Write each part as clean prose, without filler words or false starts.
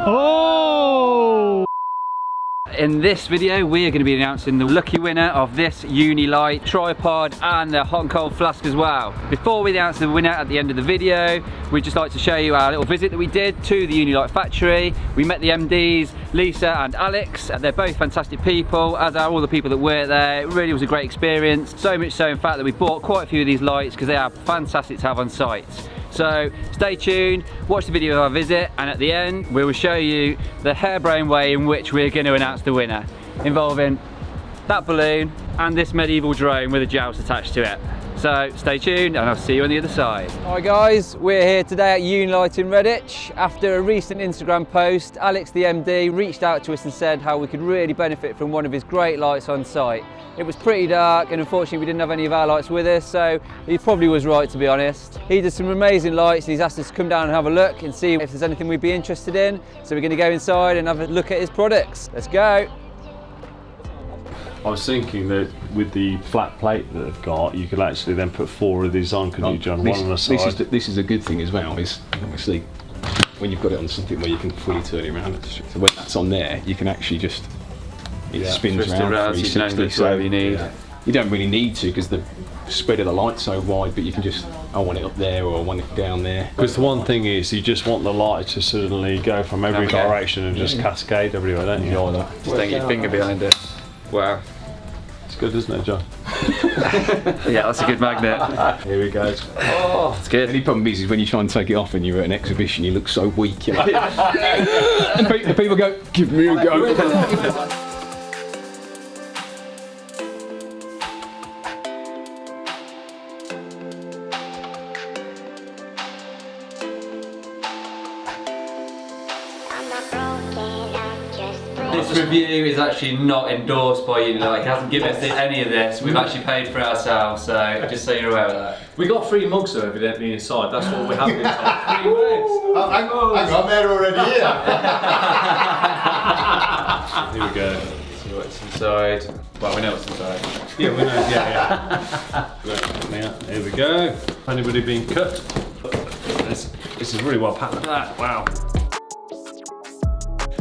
Oh! In this video, we are going to be announcing the lucky winner of this Unilite tripod and the hot and cold flask as well. Before we announce the winner at the end of the video, we'd just like to show you our little visit that we did to the Unilite factory. We met the MDs, Lisa and Alex. They're both fantastic people, as are all the people that work there. It really was a great experience. So much so, in fact, that we bought quite a few of these lights because they are fantastic to have on site. So stay tuned, watch the video of our visit, and at the end we will show you the harebrained way in which we're going to announce the winner, involving that balloon and this medieval drone with a joust attached to it. So stay tuned and I'll see you on the other side. Hi guys, we're here today at Unilite in Redditch. After a recent Instagram post, Alex the MD reached out to us and said how we could really benefit from one of his great lights on site. It was pretty dark and unfortunately we didn't have any of our lights with us, so he probably was right, to be honest. He does some amazing lights. He's asked us to come down and have a look and see if there's anything we'd be interested in. So we're going to go inside and have a look at his products. Let's go. I was thinking that with the flat plate that they've got, you could actually then put 4 of these on, couldn't you, John? One on the side. This is a good thing as well, is obviously when you've got it on something where you can fully turn it around. So when that's on there, you can actually just, it spins around 360, so you need. You don't really need to because the spread of the light's so wide, but you can just, I want it up there or I want it down there. Because the one thing is, you just want the light to suddenly go from every direction and just cascade everywhere, don't you? Just don't get your finger behind it. Wow. It's good, isn't it, John? Yeah, that's a good magnet. Here we go. Oh, it's good. The only problem is when you try and take it off and you're at an exhibition, you look so weak. You're like, and the people go, give me a go. This review is actually not endorsed by Unilite. It hasn't given us any of this. We've actually paid for it ourselves, so just so you're aware of that. We got 3 mugs though, evidently inside. That's what we have inside. 3 mugs. I got there already here. Here we go. See what's inside. Well, we know what's inside. Yeah, we know. Yeah. Here we go. Anybody been cut? This is really well packed. Wow.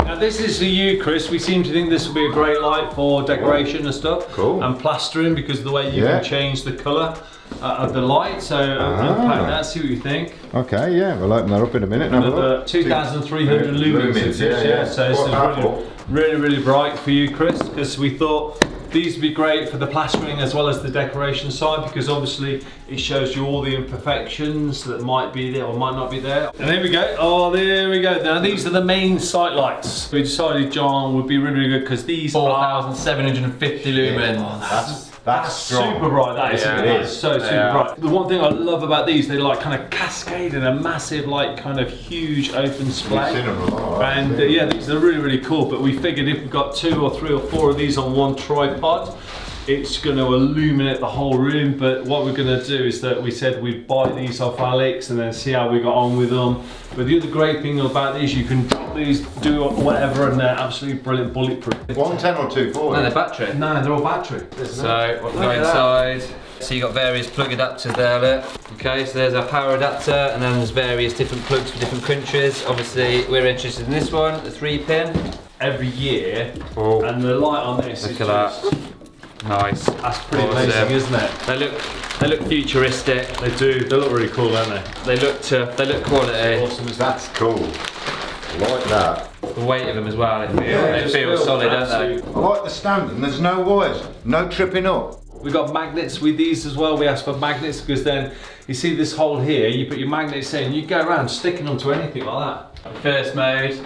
Now this is for you, Chris. We seem to think this will be a great light for decoration and stuff. Cool. And plastering, because of the way you can change the colour of the light. So unpack that, see what you think. Okay, yeah, we'll open that up in a minute. Another 2,300 lumens. Yeah. So it's really bright for you, Chris, because we thought these would be great for the plastering as well as the decoration side, because obviously it shows you all the imperfections that might be there or might not be there. And there we go. Oh, there we go. Now these are the main site lights. We decided, John, would be really good because these 4,750 lumens. That's strong. super bright. That is. Yeah, it is so super bright. The one thing I love about these, they like kind of cascade in a massive, like kind of huge open splay. And yeah, these are really cool. But we figured if we've got 2 or 3 or 4 of these on one tripod, it's going to illuminate the whole room. But what we're going to do is that we said we'd buy these off Alex and then see how we got on with them. But the other great thing about these, you can drop these, do whatever, and they're absolutely brilliant, bulletproof. 110 or 240? No, they're battery. No, they're all battery. So what we got inside. So you got various plug adapters there, look. Okay, so there's our power adapter, and then there's various different plugs for different countries. Obviously, we're interested in this one, the 3-pin. Every year, and the light on this Look at that. Nice. That's pretty amazing, isn't it? They look futuristic. They do. They look really cool, don't they? They look tough. They look quality. Awesome. That's cool. I like that. The weight of them as well. They feel solid, don't they? I like the stand, and there's no wires, no tripping up. We got magnets with these as well. We asked for magnets because then you see this hole here. You put your magnets in. You go around sticking them to anything like that. The first mode,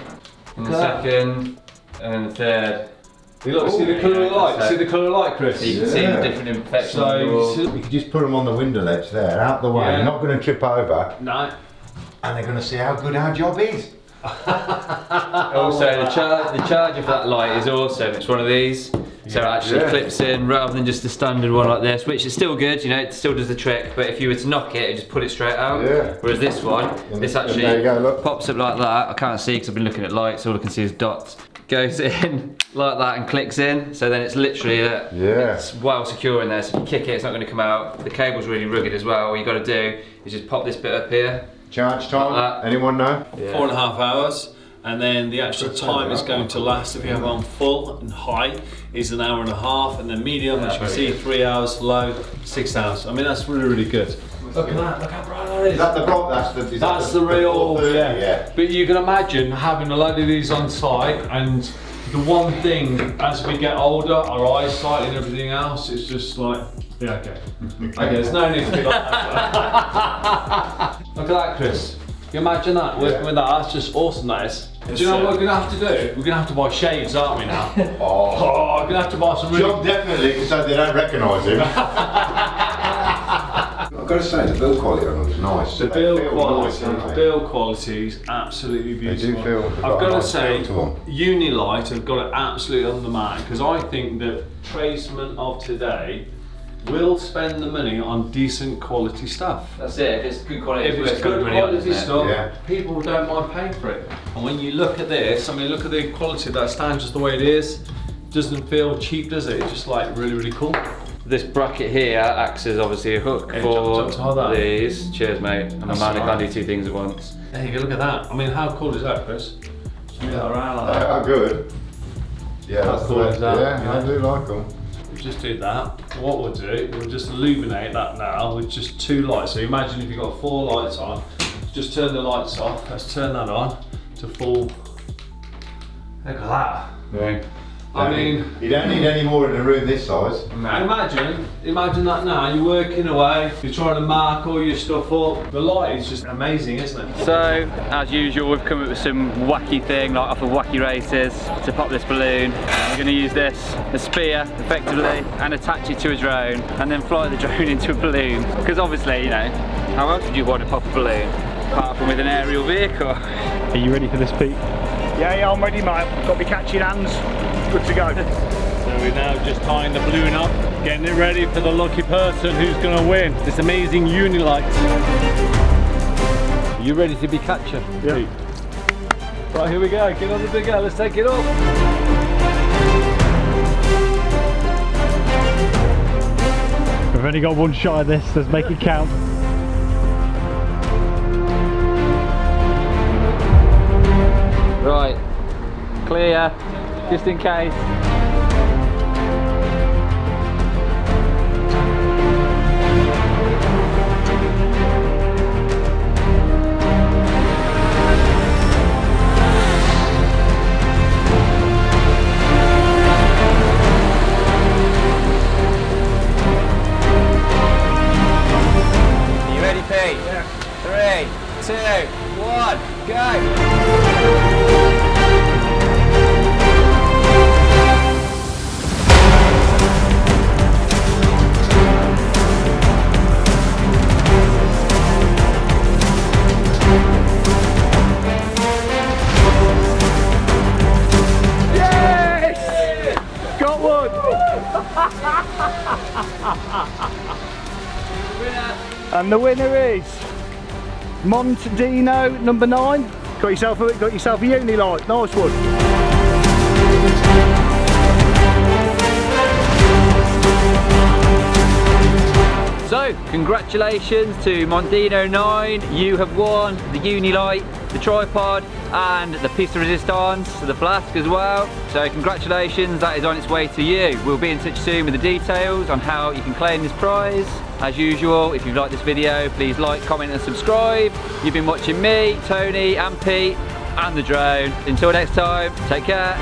and the second, and the third. You look, see the colour of the light? See the colour of the light, Chris? You can see the different imperfections. So You could just put them on the window ledge there, out the way. Yeah. You're not going to trip over. No. And they're going to see how good our job is. Also, the charger for that light is awesome. It's one of these. So it actually clips in rather than just a standard one like this, which is still good, you know, it still does the trick, but if you were to knock it, just pull it straight out. Whereas this one, this actually pops up like that. I can't see because I've been looking at lights, all I can see is dots. Goes in like that and clicks in, so then it's literally it's well secure in there, so if you kick it, it's not going to come out. The cable's really rugged as well. All you got to do is just pop this bit up here. Charge time, anyone know? 4.5 hours. and then the actual time it's going to last if you have it on full and high is 1.5 hours, and then medium, as you can see, 3 hours, low 6 hours. I mean, that's really good. Look at that, look how bright that is. Is that the block? That's the real, 430? yeah. But you can imagine having a load of these on site, and the one thing, as we get older, our eyesight and everything else, it's just like, yeah, okay. Okay, there's no need to be like that. Look at that, Chris. Can you imagine that, working with that? That's just awesome, that is. Do you know what we're going to have to do? We're going to have to buy shades, aren't we now? Oh, we're going to have to buy some really... John definitely, so they don't recognise him. I've got to say, the build quality on them is nice. The build quality is absolutely beautiful. They do feel... I've got to say, Unilite have got it absolutely on the mark, because I think that tradesmen of today will spend the money on decent quality stuff. That's it. If it's good quality, if it's good quality stuff, yeah, people don't mind paying for it. And when you look at this, I mean, look at the quality of that stand just the way it is. Doesn't feel cheap, does it? It's just like really cool. This bracket here acts as obviously a hook for these. Cheers, mate. I'm a man who can't do two things at once. There you go, look at that. I mean, how cool is that, Chris? Swing that around like that. How good. Yeah, How cool is that? Yeah, I do like them. We'll just do that. What we'll do, we'll just illuminate that now with just 2 lights. So imagine if you've got 4 lights on, just turn the lights off. Let's turn that on to full. Look at that. Yeah. I mean, you don't need any more in a room this size. Imagine that now, you're working away, you're trying to mark all your stuff up. The light is just amazing, isn't it? So, as usual, we've come up with some wacky thing, like off of Wacky Races, to pop this balloon. We're going to use this, a spear, effectively, and attach it to a drone, and then fly the drone into a balloon. Because obviously, you know, how else would you want to pop a balloon? Apart from with an aerial vehicle. Are you ready for this, Pete? Yeah, I'm ready, mate. Got my catching hands. Good to go. So we're now just tying the balloon up, getting it ready for the lucky person who's going to win this amazing Unilite. Are you ready to be catcher? Yeah. Right, here we go. Get on the big air. Let's take it up. We've only got one shot of this. Let's make it count. Right, clear, just in case. Are you ready, Pete? Yeah. 3, 2, 1, go! And the winner is Montdino number 9. Got yourself a Unilite. Nice one. So, congratulations to Mondino 9. You have won the Unilite, the tripod, and the piece de resistance, the flask as well. So congratulations, that is on its way to you. We'll be in touch soon with the details on how you can claim this prize. As usual, if you've liked this video, please like, comment and subscribe. You've been watching me, Tony and Pete, and the drone. Until next time, take care.